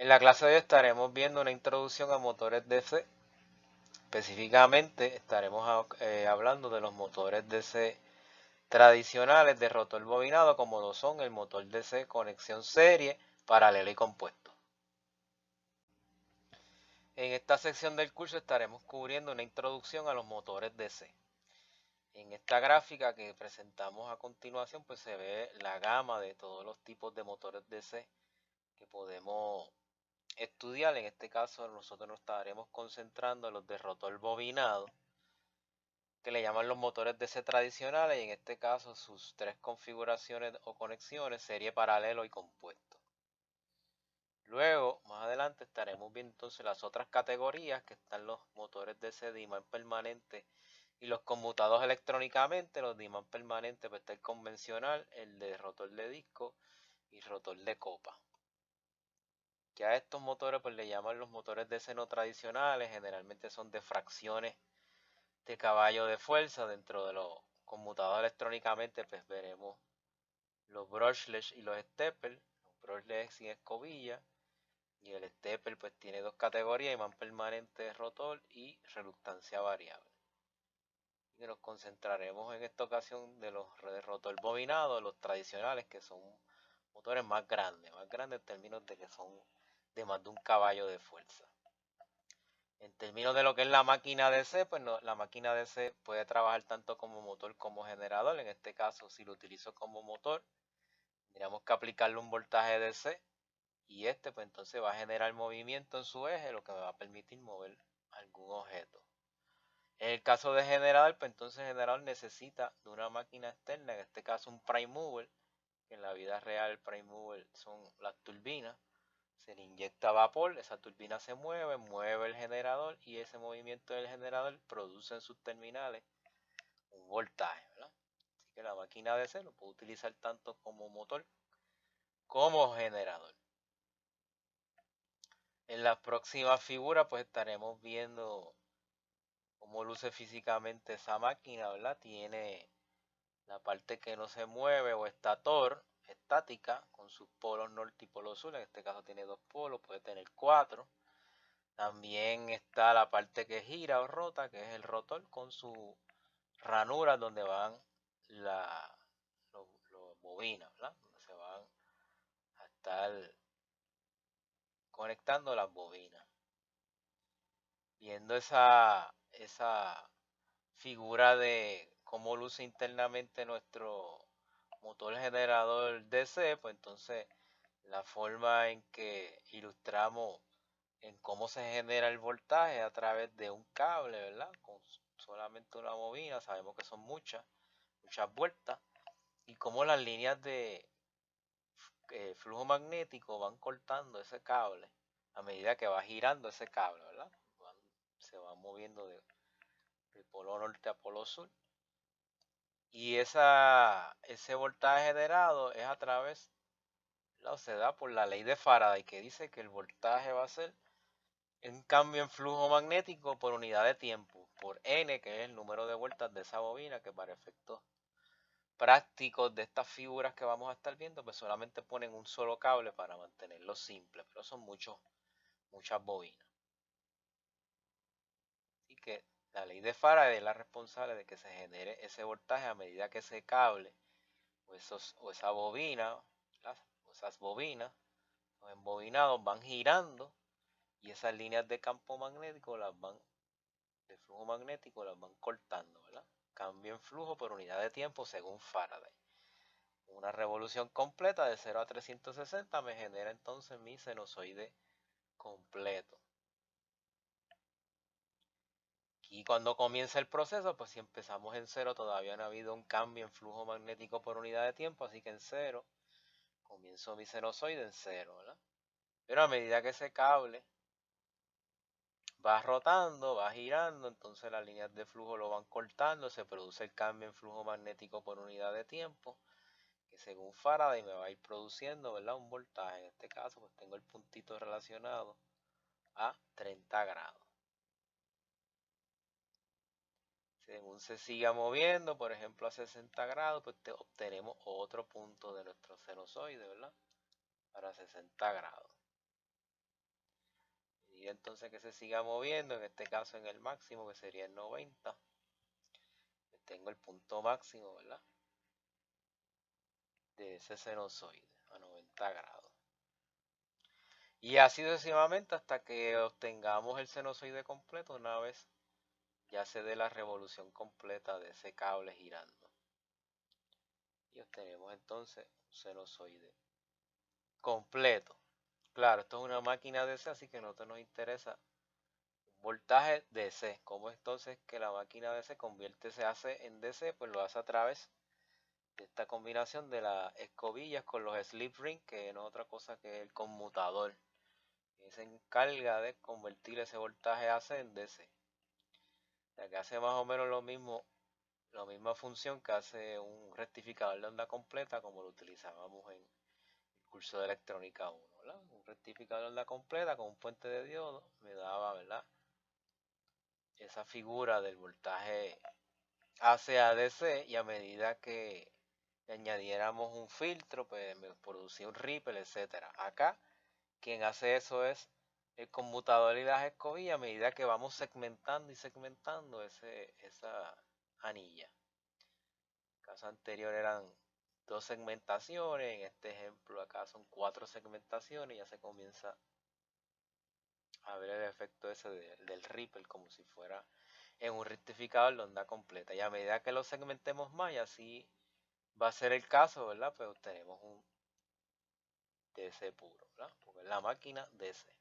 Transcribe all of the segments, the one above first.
En la clase de hoy estaremos viendo una introducción a motores DC. Específicamente estaremos hablando de los motores DC tradicionales de rotor bobinado, como lo son el motor DC conexión serie, paralelo y compuesto. En esta sección del curso estaremos cubriendo una introducción a los motores DC. En esta gráfica que presentamos a continuación, pues se ve la gama de todos los tipos de motores DC que podemos estudiar. En este caso nosotros nos estaremos concentrando en los de rotor bobinado, que le llaman los motores DC tradicionales, y en este caso sus tres configuraciones o conexiones, serie, paralelo y compuesto. Luego, más adelante, estaremos viendo entonces las otras categorías, que están los motores DC de imán permanente y los conmutados electrónicamente. Los de imán permanente, pues está el convencional, el de rotor de disco y rotor de copa. Que a estos motores pues le llaman los motores DC no tradicionales, generalmente son de fracciones de caballo de fuerza. Dentro de los conmutados electrónicamente pues veremos los brushless y los stepper. Los brushless sin escobilla, y el stepper pues tiene dos categorías: imán permanente de rotor y reluctancia variable. Y nos concentraremos en esta ocasión de los de rotor bobinado, los tradicionales, que son motores más grandes en términos de que son de más de un caballo de fuerza. En términos de lo que es la máquina DC, pues no, la máquina DC puede trabajar tanto como motor como generador. En este caso, si lo utilizo como motor, tendríamos que aplicarle un voltaje DC, y este pues entonces va a generar movimiento en su eje, lo que me va a permitir mover algún objeto. En el caso de generador, pues entonces el generador necesita de una máquina externa, en este caso un prime mover, que en la vida real el prime mover son las turbinas. Se le inyecta vapor, esa turbina se mueve el generador, y ese movimiento del generador produce en sus terminales un voltaje, ¿verdad? Así que la máquina DC lo puedo utilizar tanto como motor como generador. En las próximas figuras pues estaremos viendo cómo luce físicamente esa máquina, ¿verdad? Tiene la parte que no se mueve o estator, estática, con sus polos norte y polo sur. En este caso tiene dos polos, puede tener cuatro. También está la parte que gira o rota, que es el rotor, con sus ranuras donde van los bobinas, ¿verdad? Donde se van a estar conectando las bobinas. Viendo esa figura de cómo luce internamente nuestro motor generador DC, pues entonces la forma en que ilustramos en cómo se genera el voltaje a través de un cable, ¿verdad? Con solamente una bobina, sabemos que son muchas vueltas, y cómo las líneas de flujo magnético van cortando ese cable a medida que va girando ese cable, ¿verdad? Se va moviendo de polo norte a polo sur. Y ese voltaje generado es a través, ¿verdad? Se da por la ley de Faraday, que dice que el voltaje va a ser un cambio en flujo magnético por unidad de tiempo, por N, que es el número de vueltas de esa bobina, que para efectos prácticos de estas figuras que vamos a estar viendo, pues solamente ponen un solo cable para mantenerlo simple, pero son muchas bobinas. Así que la ley de Faraday es la responsable de que se genere ese voltaje a medida que ese cable o esa bobina, o esas bobinas, los embobinados, van girando, y esas líneas de campo magnético de flujo magnético las van cortando, ¿verdad? Cambio en flujo por unidad de tiempo según Faraday. Una revolución completa de 0 a 360 me genera entonces mi sinusoide completo. Y cuando comienza el proceso, pues si empezamos en 0, todavía no ha habido un cambio en flujo magnético por unidad de tiempo, así que en 0 comienzo mi sinusoide en 0, ¿verdad? Pero a medida que ese cable va rotando, va girando, entonces las líneas de flujo lo van cortando, se produce el cambio en flujo magnético por unidad de tiempo, que según Faraday me va a ir produciendo, ¿verdad?, un voltaje. En este caso pues tengo el puntito relacionado a 30 grados. Según se siga moviendo, por ejemplo a 60 grados, pues obtenemos otro punto de nuestro sinusoide, ¿verdad?, para 60 grados. medida entonces que se siga moviendo, en este caso en el máximo que sería el 90, tengo el punto máximo, ¿verdad?, de ese sinusoide a 90 grados. Y así sucesivamente hasta que obtengamos el sinusoide completo, una vez ya se dé la revolución completa de ese cable girando. Y obtenemos entonces un sinusoide completo. Claro, esto es una máquina DC, así que a nosotros nos interesa voltaje DC. ¿Cómo entonces que la máquina DC convierte ese AC en DC? Pues lo hace a través de esta combinación de las escobillas con los slip rings, que no es otra cosa que el conmutador, que se encarga de convertir ese voltaje AC en DC. O sea que hace más o menos lo mismo, la misma función que hace un rectificador de onda completa, como lo utilizábamos en el curso de electrónica 1, ¿verdad? Un rectificador de onda completa con un puente de diodo me daba, ¿verdad?, esa figura del voltaje AC a DC, y a medida que añadiéramos un filtro, pues me producía un ripple, etcétera. Acá quien hace eso es el conmutador y las escobillas, a medida que vamos segmentando y segmentando esa anilla. En el caso anterior eran 2 segmentaciones, en este ejemplo acá son 4 segmentaciones, y ya se comienza a ver el efecto ese del ripple como si fuera en un rectificador de onda completa. Y a medida que lo segmentemos más, y así va a ser el caso, ¿verdad?, pues obtenemos un DC puro, ¿verdad?, porque es la máquina DC.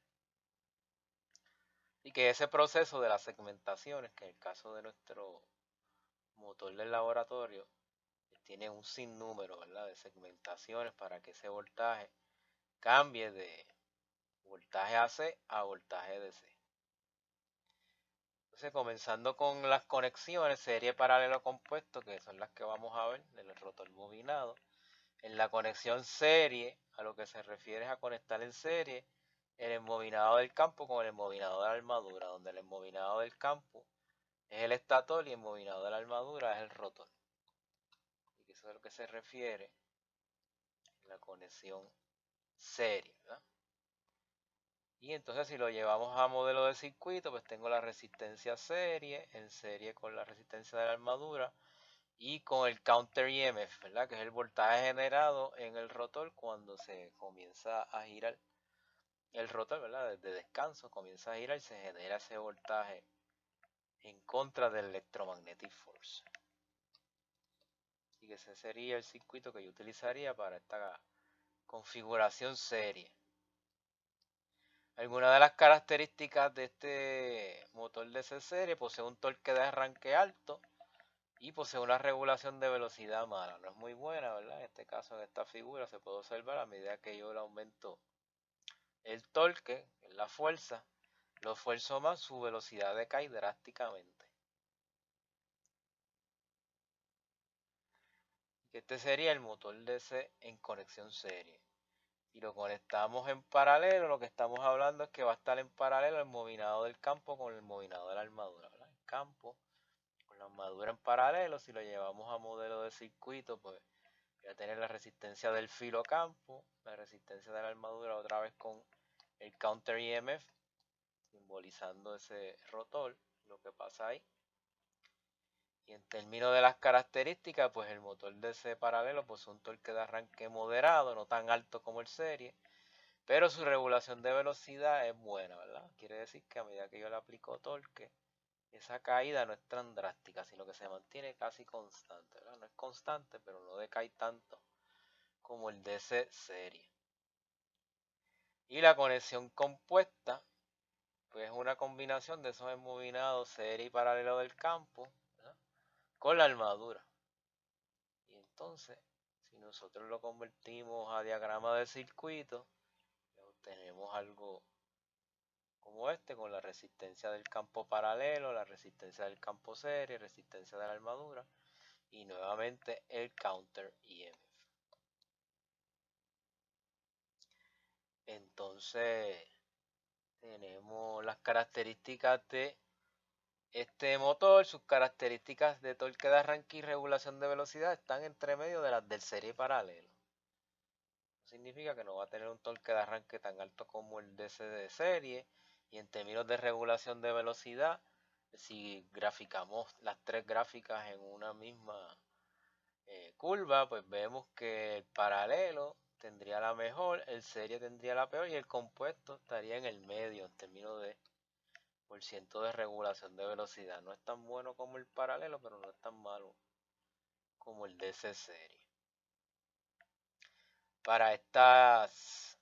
Y que ese proceso de las segmentaciones, que en el caso de nuestro motor del laboratorio, tiene un sinnúmero, ¿verdad?, de segmentaciones para que ese voltaje cambie de voltaje AC a voltaje DC. Entonces, comenzando con las conexiones, serie paralelo compuesto, que son las que vamos a ver del rotor bobinado. En la conexión serie, a lo que se refiere es a conectar en serie el embobinado del campo con el embobinado de la armadura, donde el embobinado del campo es el estator y el embobinado de la armadura es el rotor. Y eso es a lo que se refiere en la conexión serie, ¿verdad? Y entonces si lo llevamos a modelo de circuito, pues tengo la resistencia serie, en serie con la resistencia de la armadura y con el counter EMF, ¿verdad?, que es el voltaje generado en el rotor cuando se comienza a girar el rotor, ¿verdad?, desde descanso comienza a girar y se genera ese voltaje en contra del electromagnetic force. Y que ese sería el circuito que yo utilizaría para esta configuración serie. Algunas de las características de este motor de DC serie: posee un torque de arranque alto y posee una regulación de velocidad mala. No es muy buena, ¿verdad? En este caso, en esta figura se puede observar a medida que yo le aumento el torque, la fuerza, lo esfuerzo más, su velocidad decae drásticamente. Este sería el motor DC en conexión serie. Y lo conectamos en paralelo, lo que estamos hablando es que va a estar en paralelo el bobinado del campo con el bobinado de la armadura, ¿verdad? El campo con la armadura en paralelo. Si lo llevamos a modelo de circuito, pues voy a tener la resistencia del filo campo, la resistencia de la armadura otra vez con el counter EMF, simbolizando ese rotor, lo que pasa ahí. Y en términos de las características, pues el motor DC paralelo posee un torque de arranque moderado, no tan alto como el serie, pero su regulación de velocidad es buena, ¿verdad? Quiere decir que a medida que yo le aplico torque, esa caída no es tan drástica, sino que se mantiene casi constante, ¿verdad? No es constante, pero no decae tanto como el DC serie. Y la conexión compuesta, pues es una combinación de esos embobinados serie y paralelo del campo, ¿verdad?, con la armadura. Y entonces, si nosotros lo convertimos a diagrama de circuito, obtenemos algo como este, con la resistencia del campo paralelo, la resistencia del campo serie, resistencia de la armadura y nuevamente el counter EMF. Entonces tenemos las características de este motor. Sus características de torque de arranque y regulación de velocidad están entre medio de las del serie paralelo. Significa que no va a tener un torque de arranque tan alto como el DC de serie, Y en términos de regulación de velocidad, si graficamos las tres gráficas en una misma curva, pues vemos que el paralelo tendría la mejor, el serie tendría la peor y el compuesto estaría en el medio en términos de por ciento de regulación de velocidad. No es tan bueno como el paralelo, pero no es tan malo como el DC serie. Para estas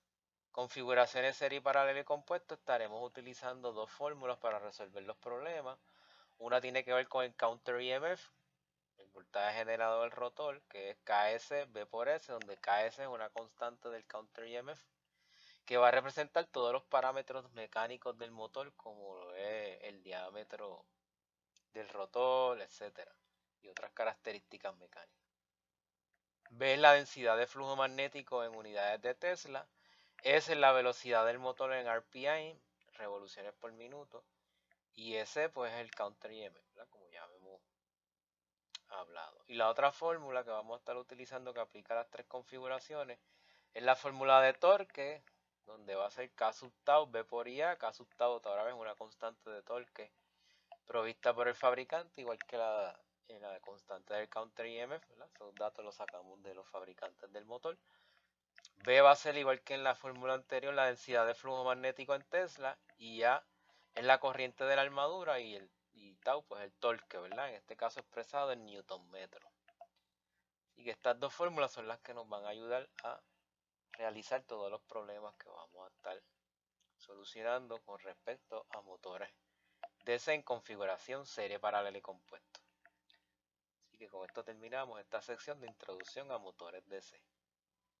configuraciones serie, paralelo y compuesto estaremos utilizando dos fórmulas para resolver los problemas. Una tiene que ver con el counter EMF, el voltaje generado del rotor, que es KS V por S, donde KS es una constante del counter EMF, que va a representar todos los parámetros mecánicos del motor, como lo es el diámetro del rotor, etcétera, y otras características mecánicas. B es la densidad de flujo magnético en unidades de Tesla. S es la velocidad del motor en RPM, revoluciones por minuto. Y S pues es el counter EMF, ¿verdad? Como ya hemos hablado. Y la otra fórmula que vamos a estar utilizando que aplica a las tres configuraciones es la fórmula de torque, donde va a ser K sub tau, V por IA. K sub tau otra vez una constante de torque provista por el fabricante, igual que la constante del counter EMF, ¿verdad? Esos datos los sacamos de los fabricantes del motor. B va a ser igual que en la fórmula anterior, la densidad de flujo magnético en Tesla, y A es la corriente de la armadura y tau pues el torque, ¿verdad? En este caso expresado en newton metro. Así que estas dos fórmulas son las que nos van a ayudar a realizar todos los problemas que vamos a estar solucionando con respecto a motores DC en configuración serie, paralela y compuesto. Así que con esto terminamos esta sección de introducción a motores DC.